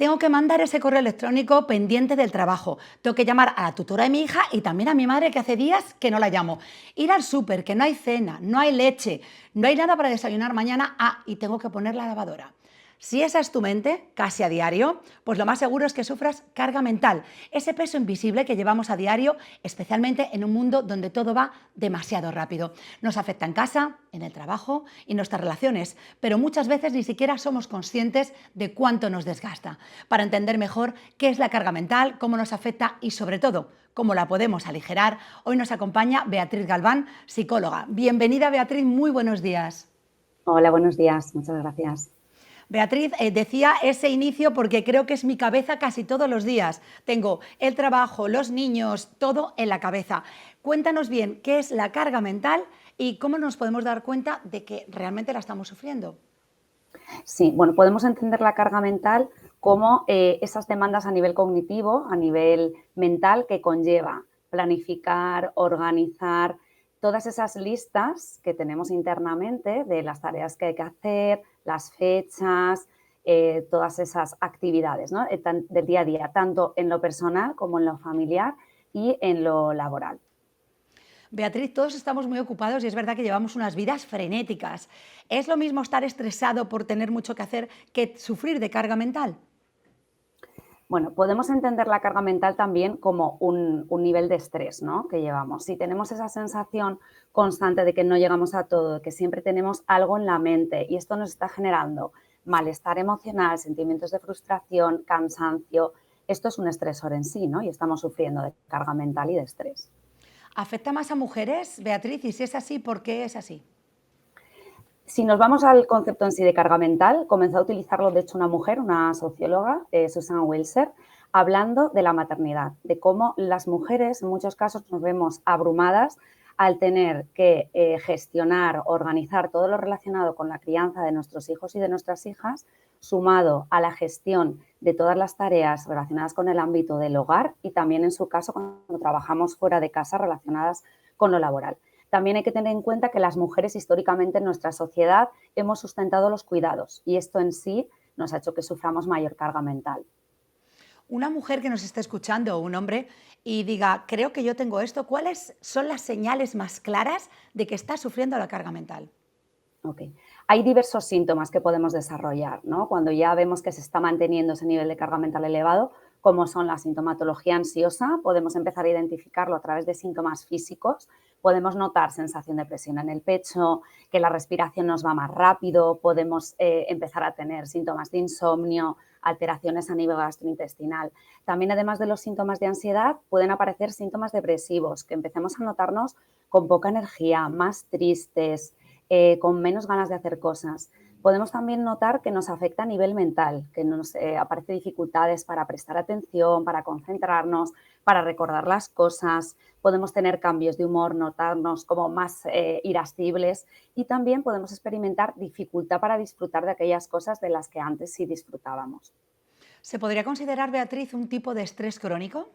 Tengo que mandar ese correo electrónico pendiente del trabajo. Tengo que llamar a la tutora de mi hija y también a mi madre, que hace días que no la llamo. Ir al súper, que no hay cena, no hay leche, no hay nada para desayunar mañana. Y tengo que poner la lavadora. Si esa es tu mente, casi a diario, pues lo más seguro es que sufras carga mental, ese peso invisible que llevamos a diario, especialmente en un mundo donde todo va demasiado rápido. Nos afecta en casa, en el trabajo y en nuestras relaciones, pero muchas veces ni siquiera somos conscientes de cuánto nos desgasta. Para entender mejor qué es la carga mental, cómo nos afecta y sobre todo cómo la podemos aligerar, hoy nos acompaña Beatriz Galván, psicóloga. Bienvenida, Beatriz, muy buenos días. Hola, buenos días, muchas gracias. Beatriz, decía ese inicio porque creo que es mi cabeza casi todos los días. Tengo el trabajo, los niños, todo en la cabeza. Cuéntanos bien qué es la carga mental y cómo nos podemos dar cuenta de que realmente la estamos sufriendo. Sí, bueno, podemos entender la carga mental como esas demandas a nivel cognitivo, a nivel mental que conlleva planificar, organizar todas esas listas que tenemos internamente de las tareas que hay que hacer, las fechas, todas esas actividades, ¿no? Del día a día, tanto en lo personal como en lo familiar y en lo laboral. Beatriz, todos estamos muy ocupados y es verdad que llevamos unas vidas frenéticas. ¿Es lo mismo estar estresado por tener mucho que hacer que sufrir de carga mental? Bueno, podemos entender la carga mental también como un nivel de estrés, ¿no?, que llevamos. Si tenemos esa sensación constante de que no llegamos a todo, de que siempre tenemos algo en la mente y esto nos está generando malestar emocional, sentimientos de frustración, cansancio, esto es un estresor en sí, ¿no?, y estamos sufriendo de carga mental y de estrés. ¿Afecta más a mujeres, Beatriz? Y si es así, ¿por qué es así? Si nos vamos al concepto en sí de carga mental, comenzó a utilizarlo de hecho una mujer, una socióloga, Susan Wilser, hablando de la maternidad, de cómo las mujeres en muchos casos nos vemos abrumadas al tener que gestionar, organizar todo lo relacionado con la crianza de nuestros hijos y de nuestras hijas, sumado a la gestión de todas las tareas relacionadas con el ámbito del hogar y también en su caso cuando trabajamos fuera de casa relacionadas con lo laboral. También hay que tener en cuenta que las mujeres históricamente en nuestra sociedad hemos sustentado los cuidados y esto en sí nos ha hecho que suframos mayor carga mental. Una mujer que nos esté escuchando o un hombre y diga, creo que yo tengo esto, ¿cuáles son las señales más claras de que está sufriendo la carga mental? Okay. Hay diversos síntomas que podemos desarrollar, ¿no?, cuando ya vemos que se está manteniendo ese nivel de carga mental elevado, como son la sintomatología ansiosa, podemos empezar a identificarlo a través de síntomas físicos, podemos notar sensación de presión en el pecho, que la respiración nos va más rápido, podemos empezar a tener síntomas de insomnio, alteraciones a nivel gastrointestinal. También, además de los síntomas de ansiedad, pueden aparecer síntomas depresivos, que empecemos a notarnos con poca energía, más tristes, con menos ganas de hacer cosas. Podemos también notar que nos afecta a nivel mental, que nos aparecen dificultades para prestar atención, para concentrarnos, para recordar las cosas. Podemos tener cambios de humor, notarnos como más irascibles y también podemos experimentar dificultad para disfrutar de aquellas cosas de las que antes sí disfrutábamos. ¿Se podría considerar, Beatriz, un tipo de estrés crónico?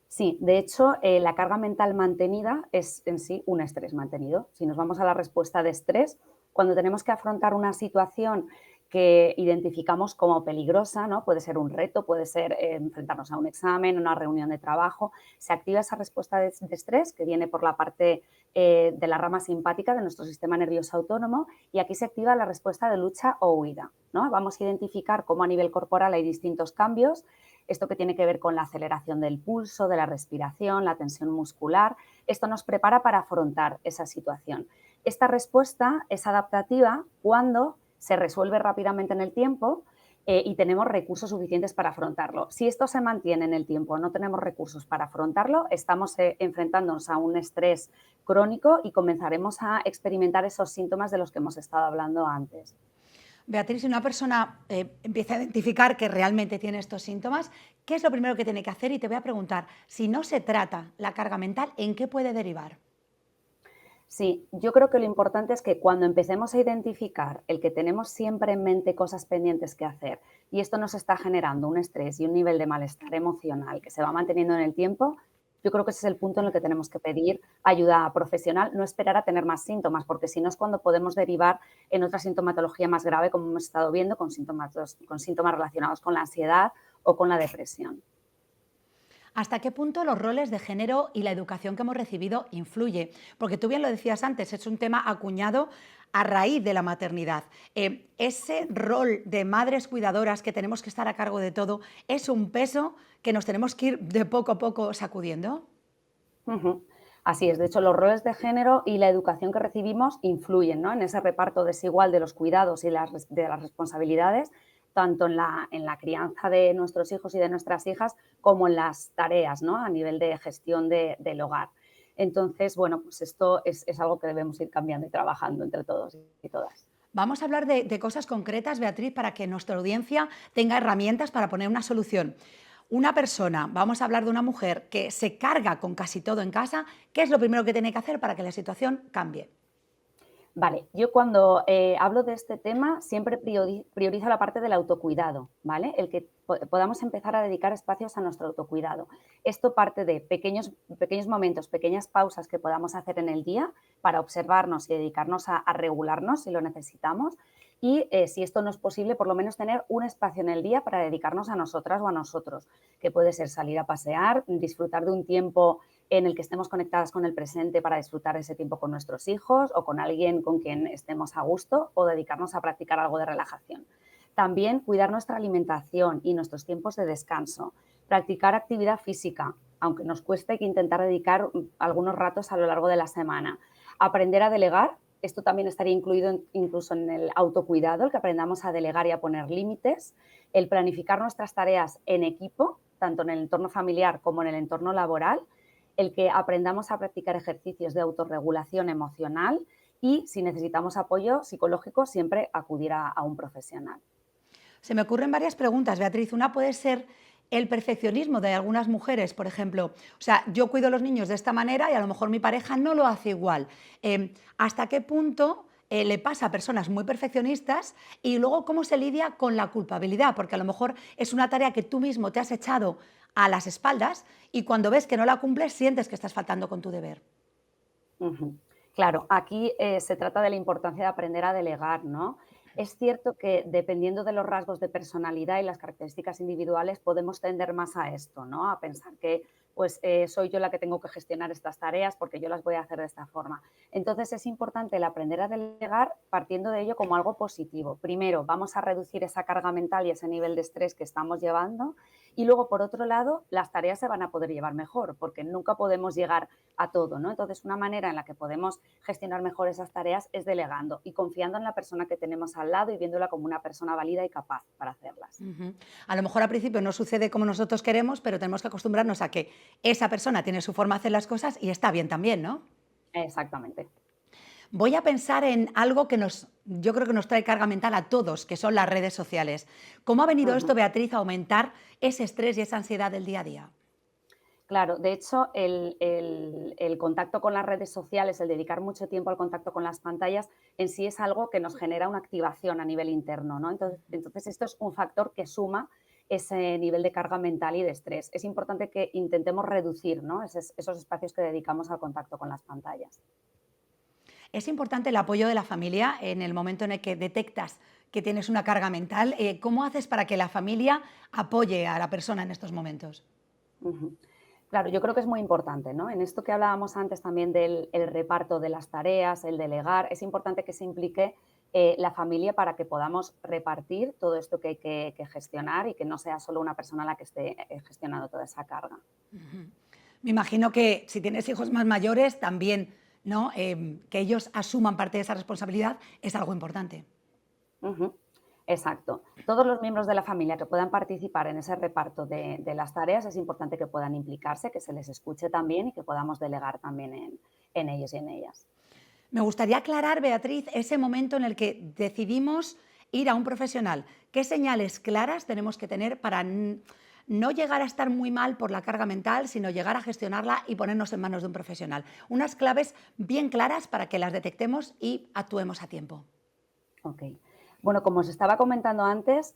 Sí, de hecho, la carga mental mantenida es en sí un estrés mantenido. Si nos vamos a la respuesta de estrés, cuando tenemos que afrontar una situación que identificamos como peligrosa, ¿no?, puede ser un reto, puede ser enfrentarnos a un examen, una reunión de trabajo, se activa esa respuesta de estrés que viene por la parte de la rama simpática de nuestro sistema nervioso autónomo y aquí se activa la respuesta de lucha o huida, ¿no? Vamos a identificar cómo a nivel corporal hay distintos cambios. Esto que tiene que ver con la aceleración del pulso, de la respiración, la tensión muscular. Esto nos prepara para afrontar esa situación. Esta respuesta es adaptativa cuando se resuelve rápidamente en el tiempo y tenemos recursos suficientes para afrontarlo. Si esto se mantiene en el tiempo, no tenemos recursos para afrontarlo, estamos enfrentándonos a un estrés crónico y comenzaremos a experimentar esos síntomas de los que hemos estado hablando antes. Beatriz, si una persona empieza a identificar que realmente tiene estos síntomas, ¿qué es lo primero que tiene que hacer? Y te voy a preguntar, si no se trata la carga mental, ¿en qué puede derivar? Sí, yo creo que lo importante es que cuando empecemos a identificar el que tenemos siempre en mente cosas pendientes que hacer y esto nos está generando un estrés y un nivel de malestar emocional que se va manteniendo en el tiempo, yo creo que ese es el punto en el que tenemos que pedir ayuda profesional, no esperar a tener más síntomas, porque si no es cuando podemos derivar en otra sintomatología más grave, como hemos estado viendo, con síntomas relacionados con la ansiedad o con la depresión. ¿Hasta qué punto los roles de género y la educación que hemos recibido influye? Porque tú bien lo decías antes, es un tema acuñado a raíz de la maternidad. Ese rol de madres cuidadoras que tenemos que estar a cargo de todo, ¿es un peso que nos tenemos que ir de poco a poco sacudiendo? Ujú. Así es, de hecho, los roles de género y la educación que recibimos influyen, ¿no?, en ese reparto desigual de los cuidados y de las responsabilidades, tanto en la crianza de nuestros hijos y de nuestras hijas, como en las tareas, ¿no?, a nivel de gestión del hogar. Entonces, bueno, pues esto es algo que debemos ir cambiando y trabajando entre todos y todas. Vamos a hablar de cosas concretas, Beatriz, para que nuestra audiencia tenga herramientas para poner una solución. Una persona, vamos a hablar de una mujer que se carga con casi todo en casa, ¿qué es lo primero que tiene que hacer para que la situación cambie? Vale, yo cuando hablo de este tema siempre priorizo la parte del autocuidado, ¿vale? El que podamos empezar a dedicar espacios a nuestro autocuidado. Esto parte de pequeños momentos, pequeñas pausas que podamos hacer en el día para observarnos y dedicarnos a regularnos si lo necesitamos. Y si esto no es posible, por lo menos tener un espacio en el día para dedicarnos a nosotras o a nosotros, que puede ser salir a pasear, disfrutar de un tiempo en el que estemos conectadas con el presente para disfrutar ese tiempo con nuestros hijos o con alguien con quien estemos a gusto, o dedicarnos a practicar algo de relajación. También cuidar nuestra alimentación y nuestros tiempos de descanso. Practicar actividad física, aunque nos cueste, hay que intentar dedicar algunos ratos a lo largo de la semana. Aprender a delegar, esto también estaría incluido incluso en el autocuidado, el que aprendamos a delegar y a poner límites. El planificar nuestras tareas en equipo, tanto en el entorno familiar como en el entorno laboral. El que aprendamos a practicar ejercicios de autorregulación emocional y, si necesitamos apoyo psicológico, siempre acudir a un profesional. Se me ocurren varias preguntas, Beatriz. Una puede ser el perfeccionismo de algunas mujeres, por ejemplo. O sea, yo cuido a los niños de esta manera y a lo mejor mi pareja no lo hace igual. ¿Hasta qué punto le pasa a personas muy perfeccionistas? Y luego, ¿cómo se lidia con la culpabilidad? Porque a lo mejor es una tarea que tú mismo te has echado a las espaldas y cuando ves que no la cumples, sientes que estás faltando con tu deber. Ujú. Claro, aquí se trata de la importancia de aprender a delegar, ¿no? Es cierto que dependiendo de los rasgos de personalidad y las características individuales podemos tender más a esto, ¿no? A pensar que pues soy yo la que tengo que gestionar estas tareas porque yo las voy a hacer de esta forma. Entonces es importante el aprender a delegar partiendo de ello como algo positivo. Primero, vamos a reducir esa carga mental y ese nivel de estrés que estamos llevando y luego, por otro lado, las tareas se van a poder llevar mejor porque nunca podemos llegar a todo, ¿no? Entonces, una manera en la que podemos gestionar mejor esas tareas es delegando y confiando en la persona que tenemos al lado y viéndola como una persona válida y capaz para hacerlas. Ujú. A lo mejor al principio no sucede como nosotros queremos, pero tenemos que acostumbrarnos a que esa persona tiene su forma de hacer las cosas y está bien también, ¿no? Exactamente. Voy a pensar en algo que yo creo que nos trae carga mental a todos, que son las redes sociales. ¿Cómo ha venido esto, Ujú. Beatriz, a aumentar ese estrés y esa ansiedad del día a día? Claro, de hecho, el contacto con las redes sociales, el dedicar mucho tiempo al contacto con las pantallas, en sí es algo que nos genera una activación a nivel interno, ¿no? Entonces esto es un factor que suma ese nivel de carga mental y de estrés. Es importante que intentemos reducir, ¿no?, esos espacios que dedicamos al contacto con las pantallas. Es importante el apoyo de la familia en el momento en el que detectas que tienes una carga mental. ¿Cómo haces para que la familia apoye a la persona en estos momentos? Ujú. Claro, yo creo que es muy importante, ¿no? En esto que hablábamos antes también del el reparto de las tareas, el delegar, es importante que se implique la familia para que podamos repartir todo esto que hay que gestionar y que no sea solo una persona la que esté gestionando toda esa carga. Me imagino que si tienes hijos más mayores, también, ¿no? Que ellos asuman parte de esa responsabilidad es algo importante. Ujú. Exacto. Todos los miembros de la familia que puedan participar en ese reparto de las tareas es importante que puedan implicarse, que se les escuche también y que podamos delegar también en ellos y en ellas. Me gustaría aclarar, Beatriz, ese momento en el que decidimos ir a un profesional. ¿Qué señales claras tenemos que tener para no llegar a estar muy mal por la carga mental, sino llegar a gestionarla y ponernos en manos de un profesional? Unas claves bien claras para que las detectemos y actuemos a tiempo. Ok. Bueno, como os estaba comentando antes,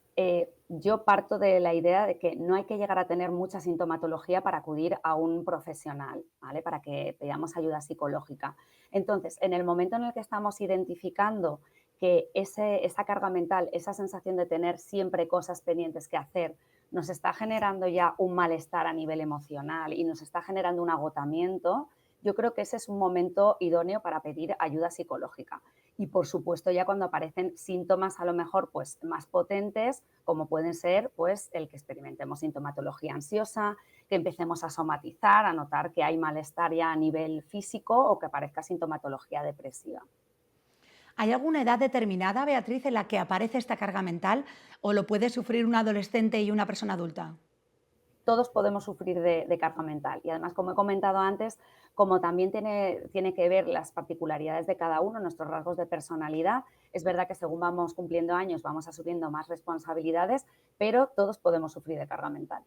yo parto de la idea de que no hay que llegar a tener mucha sintomatología para acudir a un profesional, ¿vale? Para que pidamos ayuda psicológica. Entonces, en el momento en el que estamos identificando que esa carga mental, esa sensación de tener siempre cosas pendientes que hacer, nos está generando ya un malestar a nivel emocional y nos está generando un agotamiento, yo creo que ese es un momento idóneo para pedir ayuda psicológica. Y por supuesto ya cuando aparecen síntomas a lo mejor pues más potentes, como pueden ser pues el que experimentemos sintomatología ansiosa, que empecemos a somatizar, a notar que hay malestar ya a nivel físico o que aparezca sintomatología depresiva. ¿Hay alguna edad determinada, Beatriz, en la que aparece esta carga mental o lo puede sufrir un adolescente y una persona adulta? Todos podemos sufrir de carga mental. Y además, como he comentado antes, como también tiene que ver las particularidades de cada uno, nuestros rasgos de personalidad, es verdad que según vamos cumpliendo años vamos asumiendo más responsabilidades, pero todos podemos sufrir de carga mental.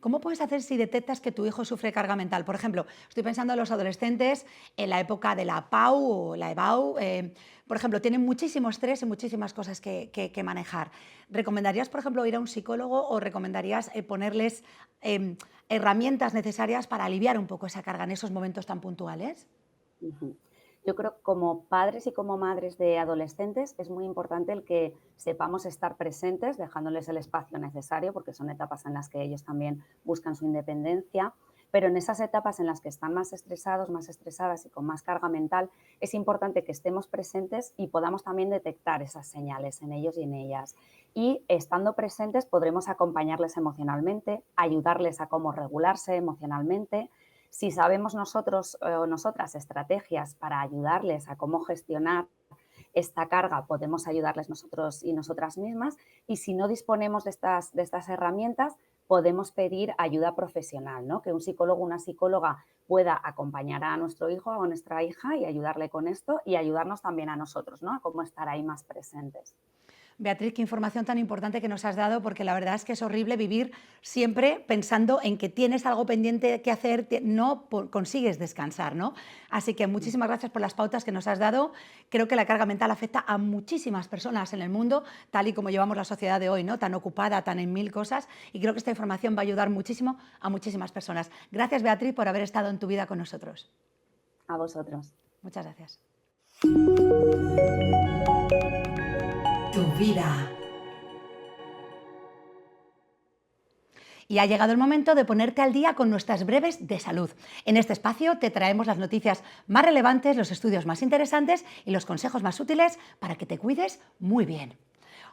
¿Cómo puedes hacer si detectas que tu hijo sufre carga mental? Por ejemplo, estoy pensando en los adolescentes en la época de la PAU o la EBAU. Por ejemplo, tienen muchísimo estrés y muchísimas cosas que manejar. ¿Recomendarías, por ejemplo, ir a un psicólogo o recomendarías ponerles herramientas necesarias para aliviar un poco esa carga en esos momentos tan puntuales? Ujú. Yo creo que como padres y como madres de adolescentes es muy importante el que sepamos estar presentes, dejándoles el espacio necesario, porque son etapas en las que ellos también buscan su independencia, pero en esas etapas en las que están más estresados, más estresadas y con más carga mental, es importante que estemos presentes y podamos también detectar esas señales en ellos y en ellas. Y estando presentes podremos acompañarles emocionalmente, ayudarles a cómo regularse emocionalmente. Si sabemos nosotros o nosotras estrategias para ayudarles a cómo gestionar esta carga, podemos ayudarles nosotros y nosotras mismas. Y si no disponemos de estas herramientas, podemos pedir ayuda profesional, ¿no? Que un psicólogo o una psicóloga pueda acompañar a nuestro hijo o a nuestra hija y ayudarle con esto y ayudarnos también a nosotros, ¿no? A cómo estar ahí más presentes. Beatriz, qué información tan importante que nos has dado, porque la verdad es que es horrible vivir siempre pensando en que tienes algo pendiente que hacer, no consigues descansar, ¿no? Así que muchísimas gracias por las pautas que nos has dado. Creo que la carga mental afecta a muchísimas personas en el mundo, tal y como llevamos la sociedad de hoy, ¿no? Tan ocupada, tan en mil cosas, y creo que esta información va a ayudar muchísimo a muchísimas personas. Gracias, Beatriz, por haber estado en tu vida con nosotros. A vosotros. Muchas gracias. Tu vida. Y ha llegado el momento de ponerte al día con nuestras breves de salud. En este espacio te traemos las noticias más relevantes, los estudios más interesantes y los consejos más útiles para que te cuides muy bien.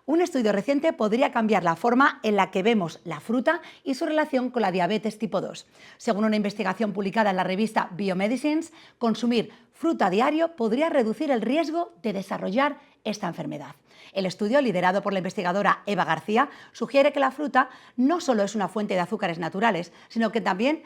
Un estudio reciente podría cambiar la forma en la que vemos la fruta y su relación con la diabetes tipo 2. Según una investigación publicada en la revista Biomedicines, consumir fruta a diario podría reducir el riesgo de desarrollar esta enfermedad. El estudio, liderado por la investigadora Eva García, sugiere que la fruta no solo es una fuente de azúcares naturales, sino que también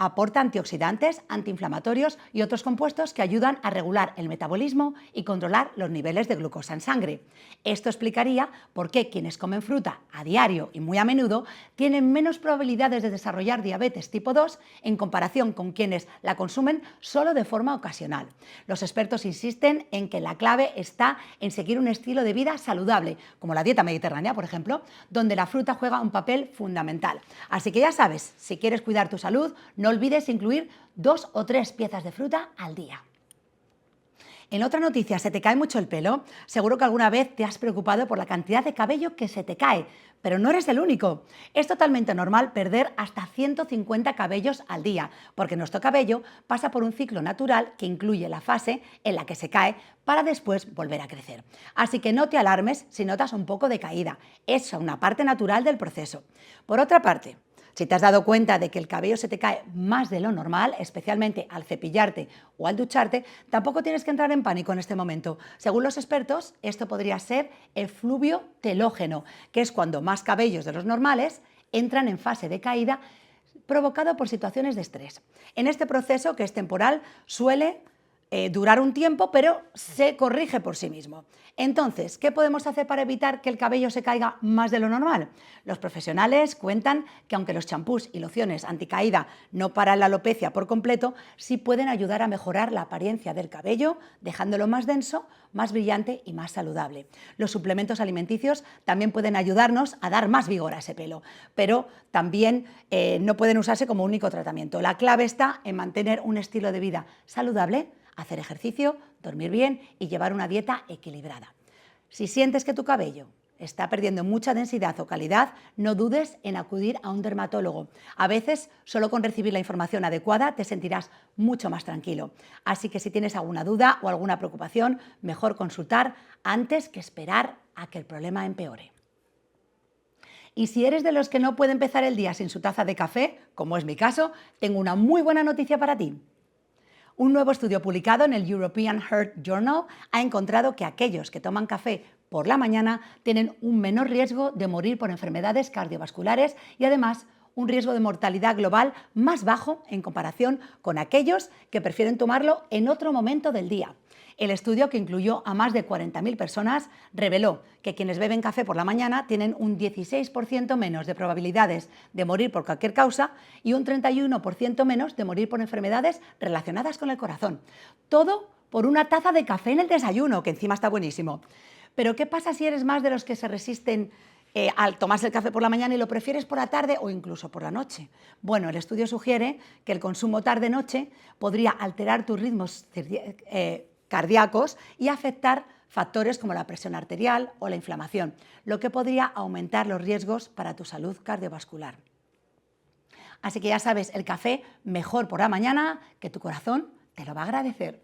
aporta antioxidantes, antiinflamatorios y otros compuestos que ayudan a regular el metabolismo y controlar los niveles de glucosa en sangre. Esto explicaría por qué quienes comen fruta a diario y muy a menudo tienen menos probabilidades de desarrollar diabetes tipo 2 en comparación con quienes la consumen solo de forma ocasional. Los expertos insisten en que la clave está en seguir un estilo de vida saludable, como la dieta mediterránea, por ejemplo, donde la fruta juega un papel fundamental. Así que ya sabes, si quieres cuidar tu salud, no olvides incluir 2 o 3 piezas de fruta al día. En otra noticia, ¿se te cae mucho el pelo? Seguro que alguna vez te has preocupado por la cantidad de cabello que se te cae, pero no eres el único. Es totalmente normal perder hasta 150 cabellos al día, porque nuestro cabello pasa por un ciclo natural que incluye la fase en la que se cae para después volver a crecer. Así que no te alarmes si notas un poco de caída. Es una parte natural del proceso. Por otra parte, si te has dado cuenta de que el cabello se te cae más de lo normal, especialmente al cepillarte o al ducharte, tampoco tienes que entrar en pánico en este momento. Según los expertos, esto podría ser el fluvio telógeno, que es cuando más cabellos de los normales entran en fase de caída provocado por situaciones de estrés. En este proceso, que es temporal, suele durar un tiempo, pero se corrige por sí mismo. Entonces, ¿qué podemos hacer para evitar que el cabello se caiga más de lo normal? Los profesionales cuentan que aunque los champús y lociones anticaída no paran la alopecia por completo, sí pueden ayudar a mejorar la apariencia del cabello, dejándolo más denso, más brillante y más saludable. Los suplementos alimenticios también pueden ayudarnos a dar más vigor a ese pelo, pero también no pueden usarse como único tratamiento. La clave está en mantener un estilo de vida saludable, hacer ejercicio, dormir bien y llevar una dieta equilibrada. Si sientes que tu cabello está perdiendo mucha densidad o calidad, no dudes en acudir a un dermatólogo. A veces, solo con recibir la información adecuada, te sentirás mucho más tranquilo. Así que si tienes alguna duda o alguna preocupación, mejor consultar antes que esperar a que el problema empeore. Y si eres de los que no puede empezar el día sin su taza de café, como es mi caso, tengo una muy buena noticia para ti. Un nuevo estudio publicado en el European Heart Journal ha encontrado que aquellos que toman café por la mañana tienen un menor riesgo de morir por enfermedades cardiovasculares y además un riesgo de mortalidad global más bajo en comparación con aquellos que prefieren tomarlo en otro momento del día. El estudio, que incluyó a más de 40.000 personas, reveló que quienes beben café por la mañana tienen un 16% menos de probabilidades de morir por cualquier causa y un 31% menos de morir por enfermedades relacionadas con el corazón. Todo por una taza de café en el desayuno, que encima está buenísimo. Pero ¿qué pasa si eres más de los que se resisten al tomarse el café por la mañana y lo prefieres por la tarde o incluso por la noche? Bueno, el estudio sugiere que el consumo tarde-noche podría alterar tus ritmos cardíacos y afectar factores como la presión arterial o la inflamación, lo que podría aumentar los riesgos para tu salud cardiovascular. Así que ya sabes, el café mejor por la mañana, que tu corazón te lo va a agradecer.